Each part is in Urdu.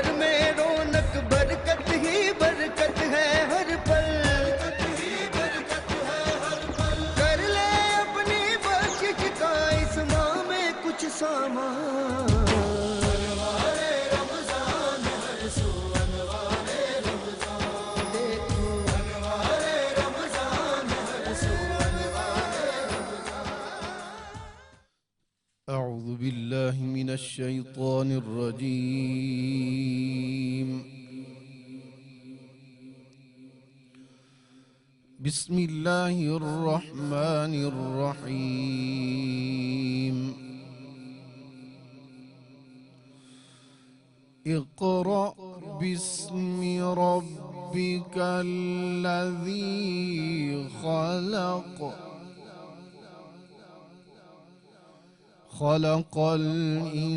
گھر میں رونق برکت ہی برکت ہے ہر پل، کر لے اپنی بخشش کا اس ماہ میں کچھ سامان۔ أعوذ بالله من الشيطان الرجيم، بسم الله الرحمن الرحيم، اقرأ باسم ربك الذي خلق، خلق الإنسان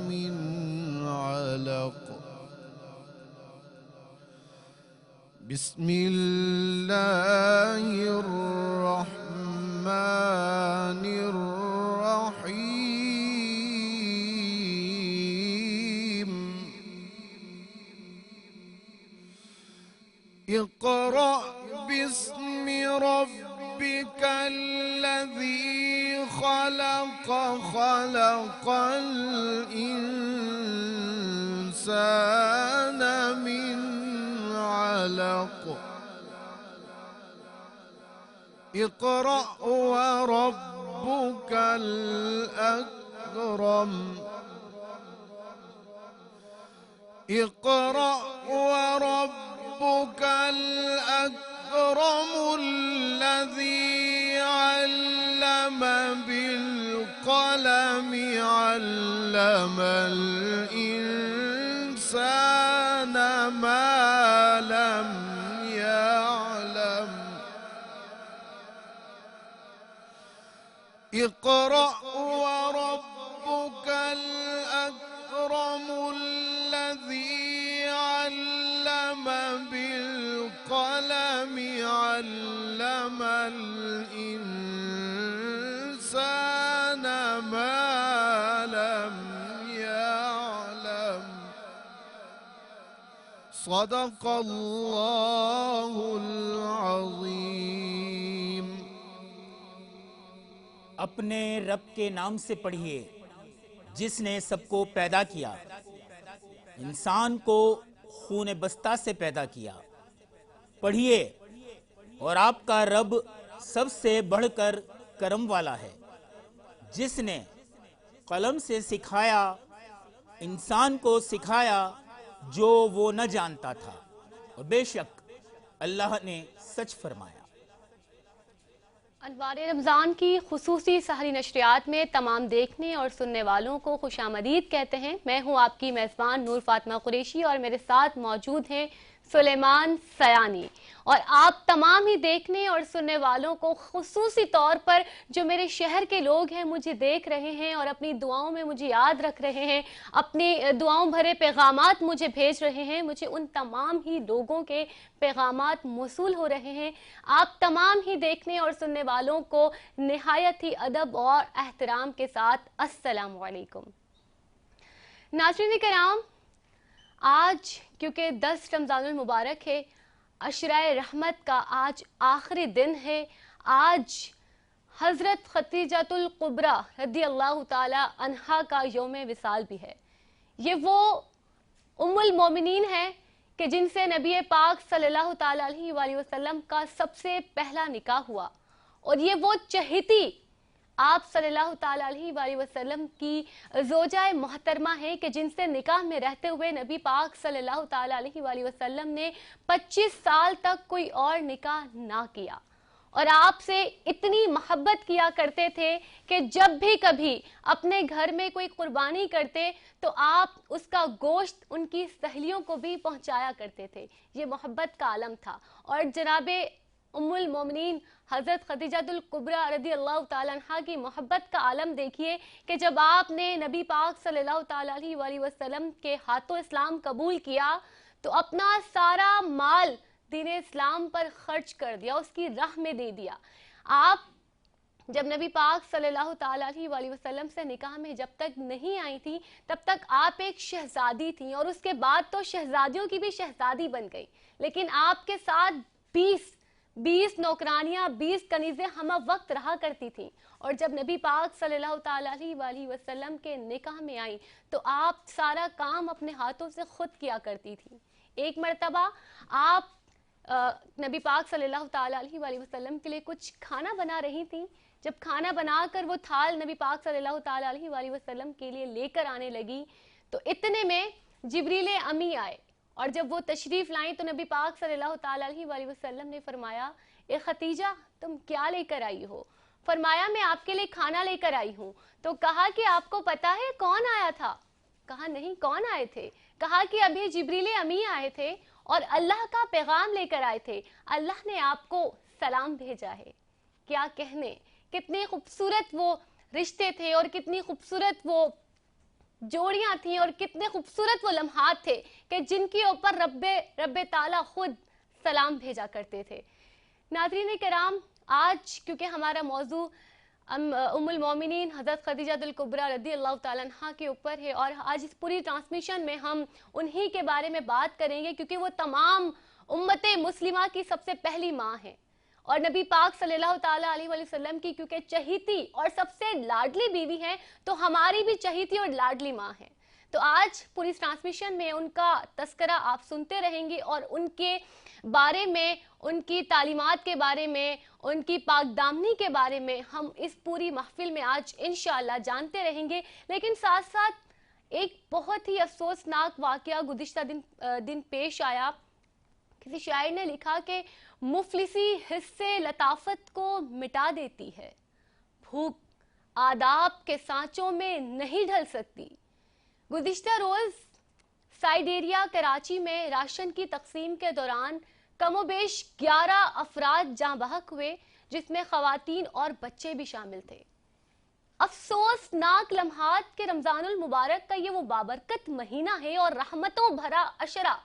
من علق، بسم الله الرحمن الرحيم، اقرأ باسم ربك الذي خلق، خلق الإنسان من علق، اقرأ وربك الأكرم، اقرأ وربك الأكرم الذي علم بالقلم، علم الإنسان ما لم يعلم، اقرأ وربك الأكرم الذي علم بالقلم، علم الإنسان ما لم يعلم، صدق اللہ العظیم۔ اپنے رب کے نام سے پڑھیے جس نے سب کو پیدا کیا، انسان کو خون بستہ سے پیدا کیا۔ پڑھیے، اور آپ کا رب سب سے بڑھ کر کرم والا ہے، جس نے قلم سے سکھایا، انسان کو سکھایا جو وہ نہ جانتا تھا، اور بے شک اللہ نے سچ فرمایا۔ انوار رمضان کی خصوصی سحری نشریات میں تمام دیکھنے اور سننے والوں کو خوش آمدید کہتے ہیں۔ میں ہوں آپ کی میزبان نور فاطمہ قریشی، اور میرے ساتھ موجود ہیں سلیمان سیانی، اور آپ تمام ہی دیکھنے اور سننے والوں کو خصوصی طور پر جو میرے شہر کے لوگ ہیں، مجھے دیکھ رہے ہیں اور اپنی دعاؤں میں مجھے یاد رکھ رہے ہیں، اپنی دعاؤں بھرے پیغامات مجھے بھیج رہے ہیں، مجھے ان تمام ہی لوگوں کے پیغامات موصول ہو رہے ہیں۔ آپ تمام ہی دیکھنے اور سننے والوں کو نہایت ہی ادب اور احترام کے ساتھ السلام علیکم۔ ناظرین کرام، آج کیونکہ 10 رمضان المبارک ہے، عشرۂ رحمت کا آج آخری دن ہے، آج حضرت خدیجۃ الکبریٰ رضی اللہ تعالی عنہا کا یوم وصال بھی ہے۔ یہ وہ ام المومنین ہیں کہ جن سے نبی پاک صلی اللہ تعالی علیہ وآلہ وسلم کا سب سے پہلا نکاح ہوا، اور یہ وہ چہیتی آپ صلی اللہ تعالی علیہ وآلہ وسلم کی زوجہ محترمہ ہے کہ جن سے نکاح میں رہتے ہوئے نبی پاک صلی اللہ تعالی علیہ وآلہ وسلم نے 25 سال تک کوئی اور نکاح نہ کیا، اور آپ سے اتنی محبت کیا کرتے تھے کہ جب بھی کبھی اپنے گھر میں کوئی قربانی کرتے تو آپ اس کا گوشت ان کی سہیلیوں کو بھی پہنچایا کرتے تھے۔ یہ محبت کا عالم تھا، اور جناب ام المومنین حضرت خدیجۃ الکبریٰ رضی اللہ تعالیٰ عنہ کی محبت کا عالم دیکھیے کہ جب آپ نے نبی پاک صلی اللہ تعالیٰ علیہ وآلہ وسلم کے ہاتھوں اسلام قبول کیا تو اپنا سارا مال دین اسلام پر خرچ کر دیا، اس کی راہ میں دے دیا۔ آپ جب نبی پاک صلی اللہ تعالیٰ علیہ وسلم سے نکاح میں جب تک نہیں آئی تھی تب تک آپ ایک شہزادی تھیں، اور اس کے بعد تو شہزادیوں کی بھی شہزادی بن گئی، لیکن آپ کے ساتھ 20 نوکرانیاں، 20 کنیزیں ہمہ وقت رہا کرتی تھیں، اور جب نبی پاک صلی اللہ تعالیٰ علیہ وسلم کے نکاح میں آئیں تو آپ سارا کام اپنے ہاتھوں سے خود کیا کرتی تھیں۔ ایک مرتبہ آپ نبی پاک صلی اللہ تعالیٰ علیہ وسلم کے لیے کچھ کھانا بنا رہی تھیں۔ جب کھانا بنا کر وہ تھال نبی پاک صلی اللہ تعالیٰ علیہ وسلم کے لیے لے کر آنے لگی تو اتنے میں جبریل امی آئے، اور جب وہ تشریف لائیں تو نبی پاک صلی اللہ تعالیٰ علیہ وسلم نے فرمایا، اے ختیجہ تم کیا لے کر آئی ہو؟ فرمایا میں آپ کے لیے کھانا لے کر آئی ہوں۔ تو کہا کہ آپ کو پتا ہے کون آیا تھا؟ کہا نہیں، کون آئے تھے؟ کہا کہ ابھی جبریل امی آئے تھے اور اللہ کا پیغام لے کر آئے تھے، اللہ نے آپ کو سلام بھیجا ہے۔ کیا کہنے، کتنے خوبصورت وہ رشتے تھے اور کتنی خوبصورت وہ جوڑیاں تھیں اور کتنے خوبصورت وہ لمحات تھے کہ جن کے اوپر رب تعالیٰ خود سلام بھیجا کرتے تھے۔ ناظرین کرام، آج کیونکہ ہمارا موضوع ام المومنین حضرت خدیجہ الکبریٰ رضی اللہ تعالیٰ عنہا کے اوپر ہے، اور آج اس پوری ٹرانسمیشن میں ہم انہی کے بارے میں بات کریں گے کیونکہ وہ تمام امت مسلمہ کی سب سے پہلی ماں ہیں، اور نبی پاک صلی اللہ تعالیٰ علیہ وسلم کی کیونکہ چہیتی اور سب سے لاڈلی بیوی ہیں تو ہماری بھی چہیتی اور لاڈلی ماں ہیں۔ تو آج پوری ٹرانسمیشن میں ان کا تذکرہ آپ سنتے رہیں گے، اور ان کے بارے میں، ان کی تعلیمات کے بارے میں، ان کی پاک دامنی کے بارے میں ہم اس پوری محفل میں آج انشاءاللہ جانتے رہیں گے۔ لیکن ساتھ ساتھ ایک بہت ہی افسوسناک واقعہ گزشتہ دن پیش آیا۔ کسی شاعر نے لکھا کہ مفلسی حصے لطافت کو مٹا دیتی ہے، بھوک آداب کے سانچوں میں نہیں ڈھل سکتی۔ گزشتہ روز سائیڈیریا کراچی میں راشن کی تقسیم کے دوران کم و بیش 11 افراد جاں بحق ہوئے، جس میں خواتین اور بچے بھی شامل تھے۔ افسوسناک لمحات کہ رمضان المبارک کا یہ وہ بابرکت مہینہ ہے اور رحمتوں بھرا عشرہ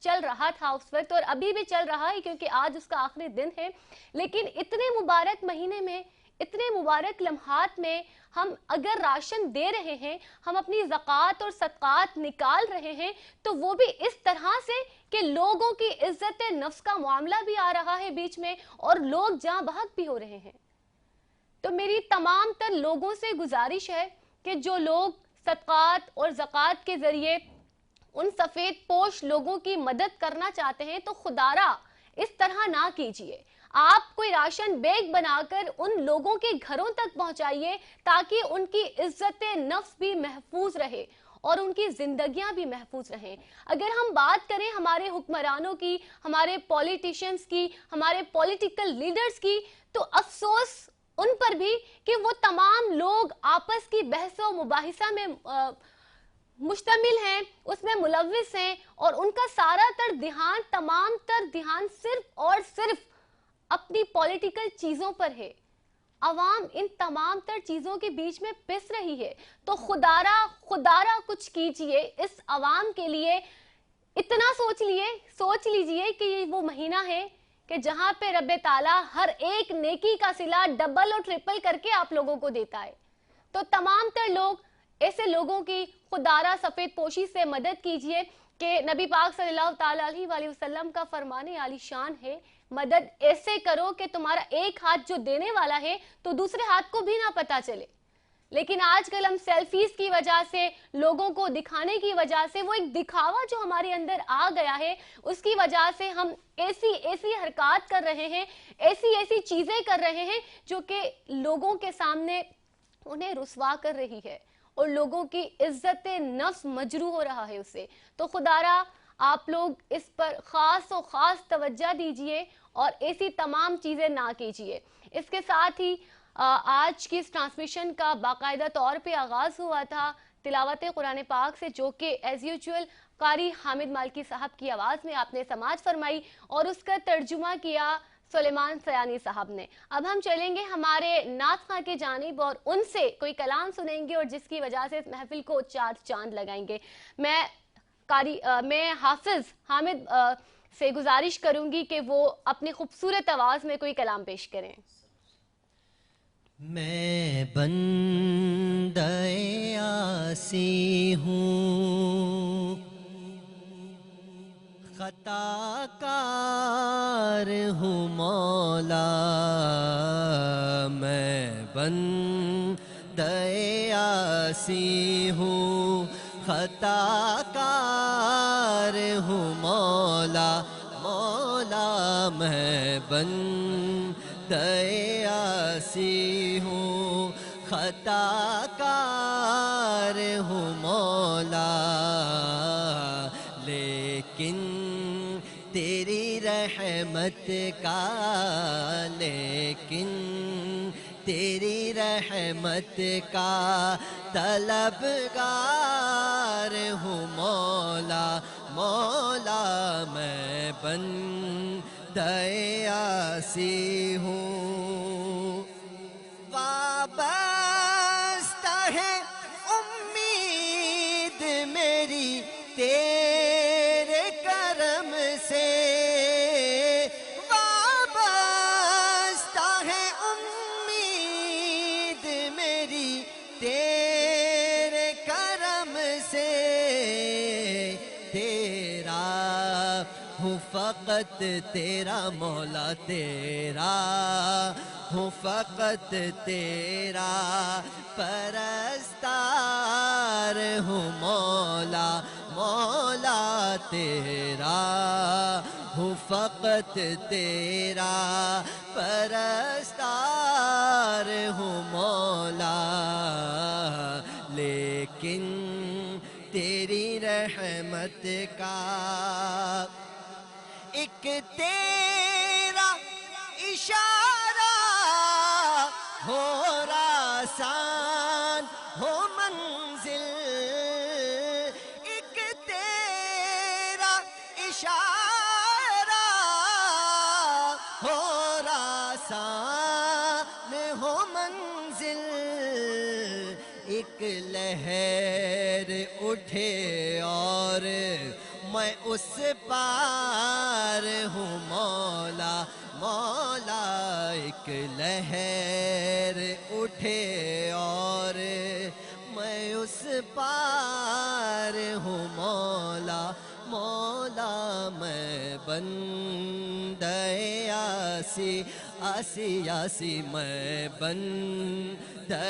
چل رہا تھا اس وقت، اور ابھی بھی چل رہا ہے کیونکہ آج اس کا آخری دن ہے، لیکن اتنے مبارک مہینے میں، اتنے مبارک لمحات میں ہم اگر راشن دے رہے ہیں، ہم اپنی زکوٰۃ اور صدقات نکال رہے ہیں، تو وہ بھی اس طرح سے کہ لوگوں کی عزت نفس کا معاملہ بھی آ رہا ہے بیچ میں اور لوگ جاں بحق بھی ہو رہے ہیں۔ تو میری تمام تر لوگوں سے گزارش ہے کہ جو لوگ صدقات اور زکوٰۃ کے ذریعے ان سفید پوش لوگوں کی مدد کرنا چاہتے ہیں تو خدارا اس طرح نہ کیجئے۔ آپ کوئی راشن بیگ بنا کر ان لوگوں کے گھروں تک پہنچائیے تاکہ ان کی عزت نفس بھی محفوظ رہے اور ان کی زندگیاں بھی محفوظ رہیں۔ اگر ہم بات کریں ہمارے حکمرانوں کی، ہمارے پولیٹیشنز کی، ہمارے پولیٹیکل لیڈرز کی، تو افسوس ان پر بھی کہ وہ تمام لوگ آپس کی بحث و مباحثہ میں مشتمل ہیں، اس میں ملوث ہیں، اور ان کا سارا تر دھیان، تمام تر دھیان صرف اور صرف اپنی پولیٹیکل چیزوں پر ہے۔ عوام ان تمام تر چیزوں کے بیچ میں پس رہی ہے، تو خدارا کچھ کیجئے اس عوام کے لیے۔ اتنا سوچ لیجئے کہ یہ وہ مہینہ ہے کہ جہاں پہ رب تعالیٰ ہر ایک نیکی کا صلہ ڈبل اور ٹرپل کر کے آپ لوگوں کو دیتا ہے۔ تو تمام تر لوگ، ایسے لوگوں کی خدارہ سفید پوشی سے مدد کیجئے کہ نبی پاک صلی اللہ تعالیٰ علیہ وسلم کا فرمان عالی شان ہے، مدد ایسے کرو کہ تمہارا ایک ہاتھ جو دینے والا ہے تو دوسرے ہاتھ کو بھی نہ پتا چلے۔ لیکن آج کل ہم سیلفیز کی وجہ سے، لوگوں کو دکھانے کی وجہ سے، وہ ایک دکھاوا جو ہمارے اندر آ گیا ہے، اس کی وجہ سے ہم ایسی حرکات کر رہے ہیں، ایسی چیزیں کر رہے ہیں جو کہ لوگوں کے سامنے انہیں رسوا کر رہی ہے اور لوگوں کی عزت نفس مجروح ہو رہا ہے اسے۔ تو خدارا آپ لوگ اس پر خاص و خاص توجہ دیجئے اور ایسی تمام چیزیں نہ کیجئے۔ اس کے ساتھ ہی آج کی اس ٹرانسمیشن کا باقاعدہ طور پہ آغاز ہوا تھا تلاوت قرآن پاک سے، جو کہ ایز یوزول قاری حامد مالکی صاحب کی آواز میں آپ نے سماعت فرمائی اور اس کا ترجمہ کیا سلیمان سیانی صاحب نے۔ اب ہم چلیں گے ہمارے نعت خواں کی جانب اور ان سے کوئی کلام سنیں گے اور جس کی وجہ سے اس محفل کو 4 چاند لگائیں گے۔ میں حافظ حامد سے گزارش کروں گی کہ وہ اپنی خوبصورت آواز میں کوئی کلام پیش کریں۔ میں بندہ عاصی ہوں، خطا کار ہوں مولا، میں بندہ عاصی ہوں، خطا کار ہوں مولا، مولا میں بندہ عاصی ہوں، خطا کار ہوں مولا، لیکن تیری رحمت کا، لیکن تیری رحمت کا طلبگار ہوں مولا، مولا میں بندہ عاصی ہوں، وابستہ ہے امید میری تیرے کرم سے، وابستہ ہے امید میری تیرے کرم سے، تیرا ہوں فقط تیرا مولا، تیرا ہوں فقط تیرا پرستار ہوں مولا، مولا تیرا ہوں فقط تیرا پرستار ہوں مولا، لیکن تیری رحمت کا ایک تیرا اشارہ ہو آسان ہو منزل، ایک تیرا اشارہ ہو آسان ہو منزل، ایک لہر اٹھے اور میں اس پار ہوں مولا، مولا ایک لہر اٹھے اور میں اس پار ہوں مولا، مولا میں بندہ عاصی، عاصی عاصی میں بندہ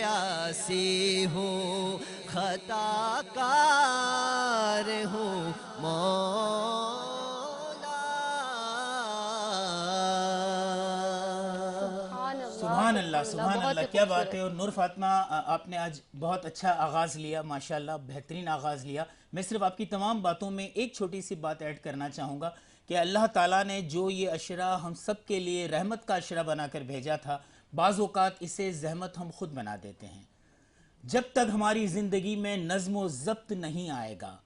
عاصی ہوں، خطا کار ہوں مولا۔ سبحان اللہ، سبحان اللہ، کیا بات ہے۔ اور نور فاطمہ، آپ نے آج بہت اچھا آغاز لیا، ماشاءاللہ بہترین آغاز لیا۔ میں صرف آپ کی تمام باتوں میں ایک چھوٹی سی بات ایڈ کرنا چاہوں گا کہ اللہ تعالیٰ نے جو یہ عشرہ ہم سب کے لیے رحمت کا عشرہ بنا کر بھیجا تھا، بعض اوقات اسے زحمت ہم خود بنا دیتے ہیں۔ جب تک ہماری زندگی میں نظم و ضبط نہیں آئے گا،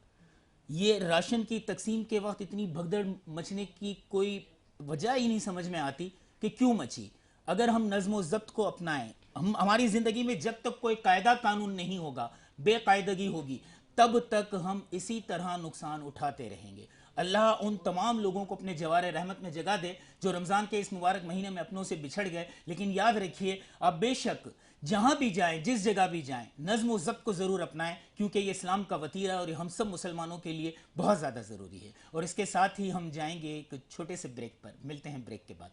یہ راشن کی تقسیم کے وقت اتنی بھگدڑ مچنے کی کوئی وجہ ہی نہیں سمجھ میں آتی کہ کیوں مچی۔ اگر ہم نظم و ضبط کو اپنائیں، ہماری زندگی میں جب تک کوئی قاعدہ قانون نہیں ہوگا، بے قاعدگی ہوگی، تب تک ہم اسی طرح نقصان اٹھاتے رہیں گے۔ اللہ ان تمام لوگوں کو اپنے جوار رحمت میں جگہ دے جو رمضان کے اس مبارک مہینے میں اپنوں سے بچھڑ گئے، لیکن یاد رکھیے آپ بے شک جہاں بھی جائیں، جس جگہ بھی جائیں، نظم و ضبط کو ضرور اپنائیں، کیونکہ یہ اسلام کا وتیرہ ہے اور یہ ہم سب مسلمانوں کے لیے بہت زیادہ ضروری ہے۔ اور اس کے ساتھ ہی ہم جائیں گے ایک چھوٹے سے بریک پر، ملتے ہیں بریک کے بعد۔